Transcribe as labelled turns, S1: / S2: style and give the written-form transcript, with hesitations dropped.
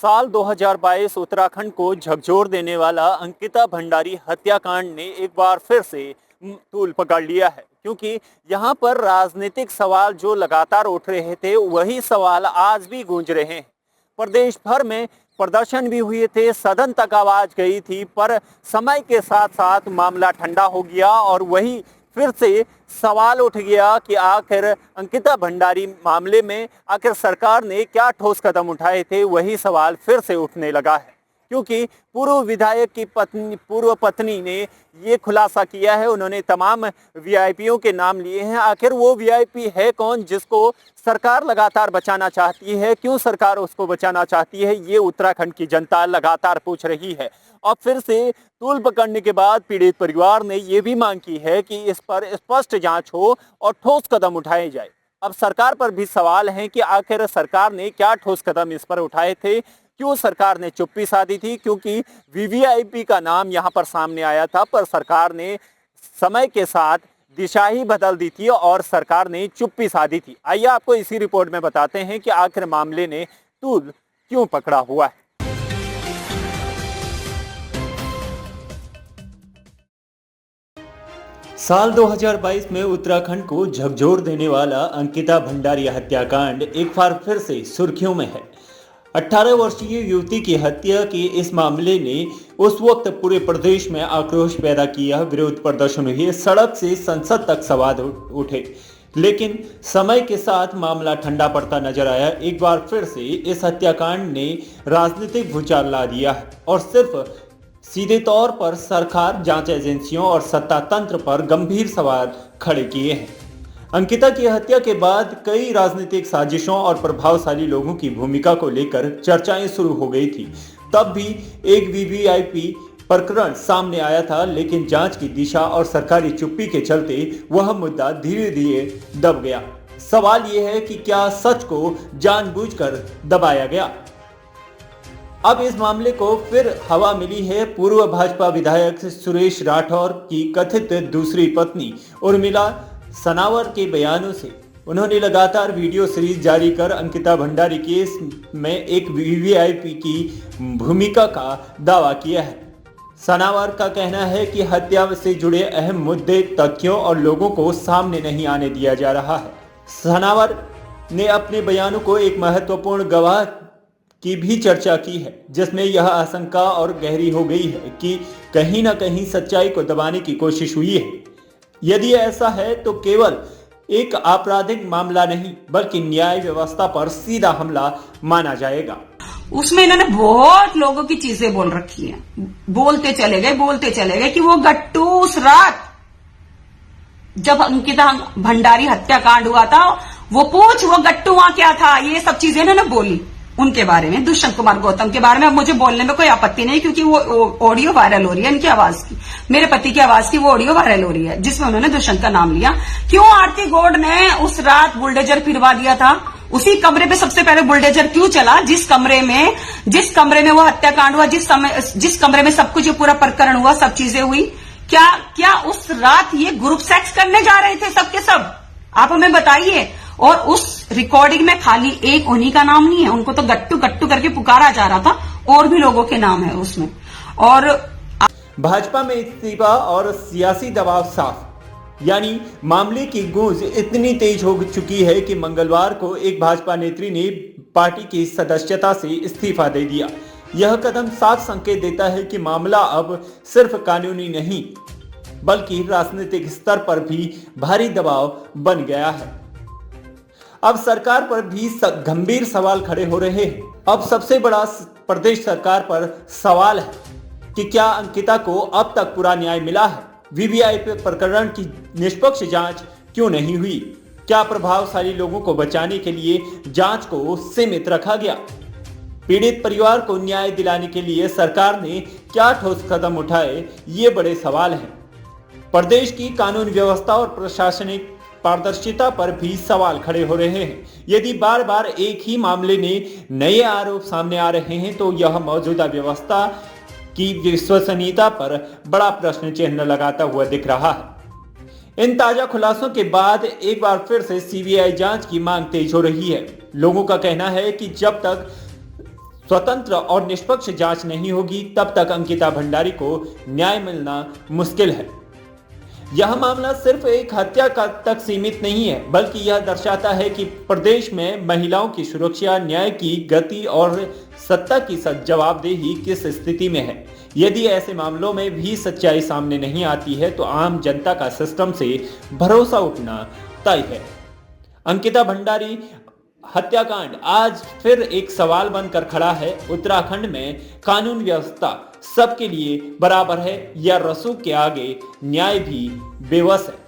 S1: साल 2022 उत्तराखंड को झकझोर देने वाला अंकिता भंडारी हत्याकांड ने एक बार फिर से तूल पकड़ लिया है, क्योंकि यहाँ पर राजनीतिक सवाल जो लगातार उठ रहे थे वही सवाल आज भी गूंज रहे हैं। प्रदेश भर में प्रदर्शन भी हुए थे, सदन तक आवाज गई थी, पर समय के साथ साथ मामला ठंडा हो गया और वही फिर से सवाल उठ गया कि आखिर अंकिता भंडारी मामले में आखिर सरकार ने क्या ठोस कदम उठाए थे। वही सवाल फिर से उठने लगा है, क्योंकि पूर्व विधायक की पूर्व पत्नी ने ये खुलासा किया है। उन्होंने तमाम वीआईपीओं के नाम लिए हैं। आखिर वो वीआईपी है कौन जिसको सरकार लगातार बचाना चाहती है? क्यों सरकार उसको बचाना चाहती है, ये उत्तराखंड की जनता लगातार पूछ रही है। और फिर से तूल पकड़ने के बाद पीड़ित परिवार ने ये भी मांग की है कि इस पर स्पष्ट जांच हो और ठोस कदम उठाए जाए। अब सरकार पर भी सवाल है कि आखिर सरकार ने क्या ठोस कदम इस पर उठाए थे, क्यों सरकार ने चुप्पी साधी थी, क्योंकि वीवीआईपी का नाम यहाँ पर सामने आया था, पर सरकार ने समय के साथ दिशा ही बदल दी थी और सरकार ने चुप्पी साधी थी। आइए आपको इसी रिपोर्ट में बताते हैं कि आखिर मामले ने तूल क्यों पकड़ा हुआ है। साल 2022 में उत्तराखंड को झकझोर देने वाला अंकिता भंडारी हत्याकांड एक बार फिर से सुर्खियों में है। 18 वर्षीय युवती की हत्या के इस मामले ने उस वक्त पूरे प्रदेश में आक्रोश पैदा किया। विरोध प्रदर्शन हुए, सड़क से संसद तक सवाल उठे, लेकिन समय के साथ मामला ठंडा पड़ता नजर आया। एक बार फिर से इस हत्याकांड ने राजनीतिक भूचाल ला दिया है और सिर्फ सीधे तौर पर सरकार, जांच एजेंसियों और सत्ता तंत्र पर गंभीर सवाल खड़े किए हैं। अंकिता की हत्या के बाद कई राजनीतिक साजिशों और प्रभावशाली लोगों की भूमिका को लेकर चर्चाएं शुरू हो गई थी। तब भी एक वीवीआईपी प्रकरण सामने आया था, लेकिन जांच की दिशा और सरकारी चुप्पी के चलते वह मुद्दा धीरे धीरे दब गया। सवाल यह है कि क्या सच को जानबूझकर दबाया गया? अब इस मामले को फिर हवा मिली है पूर्व भाजपा विधायक सुरेश राठौर की कथित दूसरी पत्नी उर्मिला सनावर के बयानों से। उन्होंने लगातार वीडियो सीरीज जारी कर अंकिता भंडारी केस में एक वीवीआईपी की भूमिका का दावा किया है। सनावर का कहना है कि हत्या से जुड़े अहम मुद्दे, तथ्यों और लोगों को सामने नहीं आने दिया जा रहा है। सनावर ने अपने बयानों को एक महत्वपूर्ण गवाह की भी चर्चा की है, जिसमें यह आशंका और गहरी हो गई है कि कहीं ना कहीं सच्चाई को दबाने की कोशिश हुई है। यदि ऐसा है तो केवल एक आपराधिक मामला नहीं, बल्कि न्याय व्यवस्था पर सीधा हमला माना जाएगा।
S2: उसमें इन्होंने बहुत लोगों की चीजें बोल रखी हैं। बोलते चले गए कि वो गट्टू उस रात जब अंकिता भंडारी हत्याकांड हुआ था, वो गट्टू वहां क्या था, ये सब चीजें इन्होंने बोली उनके बारे में। दुष्यंत कुमार गौतम के बारे में अब मुझे बोलने में कोई आपत्ति नहीं, क्योंकि वो ऑडियो वायरल हो रही है इनकी आवाज की, मेरे पति की आवाज की वो ऑडियो वायरल हो रही है, जिसमें उन्होंने दुष्यंत का नाम लिया। क्यों आरती गौड़ ने उस रात बुलडोजर फिरवा दिया था? उसी कमरे पे सबसे पहले बुलडोजर क्यों चला जिस कमरे में वो हत्याकांड हुआ, जिस कमरे में सब कुछ, ये पूरा प्रकरण हुआ, सब चीजें हुई? क्या उस रात ये ग्रुप सेक्स करने जा रहे थे सबके सब? आप हमें बताइए। और उस रिकॉर्डिंग में खाली एक उन्हीं का नाम नहीं है, उनको तो गट्टू गट्टू करके पुकारा जा रहा था, और भी लोगों के नाम है उसमें। और
S1: भाजपा में इस्तीफा और सियासी दबाव साफ, यानी मामले की गूंज इतनी तेज हो चुकी है कि मंगलवार को एक भाजपा नेत्री ने पार्टी की सदस्यता से इस्तीफा दे दिया। यह कदम साफ संकेत देता है कि मामला अब सिर्फ कानूनी नहीं, बल्कि राजनीतिक स्तर पर भी भारी दबाव बन गया है। अब सरकार पर भी गंभीर सवाल खड़े हो रहे हैं। अब सबसे बड़ा प्रदेश सरकार पर सवाल है कि क्या अंकिता को अब तक पूरा न्याय मिला है? वीवीआईपी प्रकरण की निष्पक्ष जांच क्यों नहीं हुई? क्या प्रभावशाली लोगों को बचाने के लिए जांच को सीमित रखा गया? पीड़ित परिवार को न्याय दिलाने के लिए सरकार ने क्या ठोस कदम उठाए? ये बड़े सवाल हैं। प्रदेश की कानून व्यवस्था और प्रशासनिक पारदर्शिता पर भी सवाल खड़े हो रहे हैं। यदि बार बार एक ही मामले में नए आरोप सामने आ रहे हैं, तो यह मौजूदा व्यवस्था की विश्वसनीयता पर बड़ा प्रश्न चिन्ह लगाता हुआ दिख रहा है। इन ताजा खुलासों के बाद एक बार फिर से सीबीआई जांच की मांग तेज हो रही है। लोगों का कहना है कि जब तक स्वतंत्र और निष्पक्ष जांच नहीं होगी तब तक अंकिता भंडारी को न्याय मिलना मुश्किल है। यह मामला सिर्फ एक हत्या तक सीमित नहीं है, बल्कि यह दर्शाता है कि प्रदेश में महिलाओं की सुरक्षा, न्याय की गति और सत्ता की जवाबदेही किस स्थिति में है। यदि ऐसे मामलों में भी सच्चाई सामने नहीं आती है तो आम जनता का सिस्टम से भरोसा उठना तय है। अंकिता भंडारी हत्याकांड आज फिर एक सवाल बनकर खड़ा है। उत्तराखंड में कानून व्यवस्था सबके लिए बराबर है या रसूख के आगे न्याय भी बेबस है।